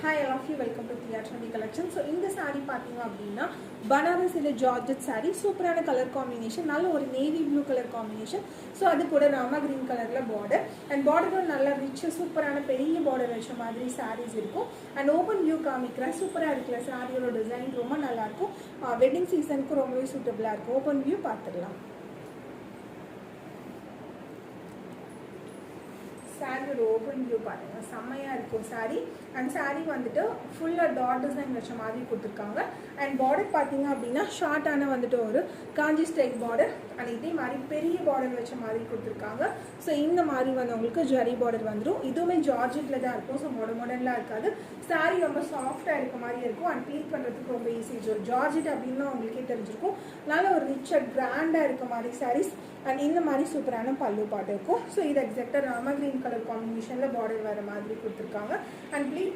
Hi, all of you. Welcome to Priya Trendy Collection. So, in this saree, பார்த்தீங்க அப்படின்னா பனாரஸ் இல்ல georgette saree சூப்பரான colour combination, நல்ல ஒரு navy blue colour combination. So அது கூட ராமா கிரீன் கலர்ல பார்டர் அண்ட் பார்டரும் நல்ல ரிச் சூப்பரான பெரிய பார்டர் வச்ச மாதிரி சாரீஸ் இருக்கும். அண்ட் ஓப்பன் வியூ காமிக்கிறேன். சூப்பராக இருக்குல்ல சாரியோட டிசைன், ரொம்ப நல்லா இருக்கும். வெட்டிங் சீசனுக்கு ரொம்பவே சூட்டபிளாக இருக்கும். ஓப்பன் வியூ பார்த்துடலாம். சாரியோட ஓப்பன் வியூ பாருங்க, செம்மையாக இருக்கும் சாரீ. அண்ட் சாரீ வந்துட்டு ஃபுல்லாக டாட் டிசைன் வச்ச மாதிரி கொடுத்துருக்காங்க. அண்ட் பார்டர் பார்த்தீங்க அப்படின்னா ஷார்ட்டான வந்துட்டு ஒரு காஞ்சி ஸ்டைல் பார்டர் அண்ட் இதே மாதிரி பெரிய பார்டர் வச்ச மாதிரி கொடுத்துருக்காங்க. ஸோ இந்த மாதிரி வந்து உங்களுக்கு ஜரி பார்டர் வந்துடும். இதுவுமே ஜார்ஜெட்டில் தான் இருக்கும். ஸோ மாடர்ன்லாம் இருக்காது. சாரீ ரொம்ப சாஃப்டாக இருக்க மாதிரி இருக்கும். அண்ட் க்ளீன் பண்ணுறதுக்கு ரொம்ப ஈஸி. ஜார்ஜெட் அப்படின்னா உங்களுக்கே தெரிஞ்சிருக்கும். நல்ல ஒரு ரிச்சர் கிராண்டாக இருக்க மாதிரி சாரீஸ். அண்ட் இந்த மாதிரி சூப்பரான பல்லு பாட்டு இருக்கும். ஸோ இது எக்ஸாக்டாக ராமா கிரீன் கலர் காம்பினேஷனில் பார்டர் வர மாதிரி கொடுத்துருக்காங்க. And pleat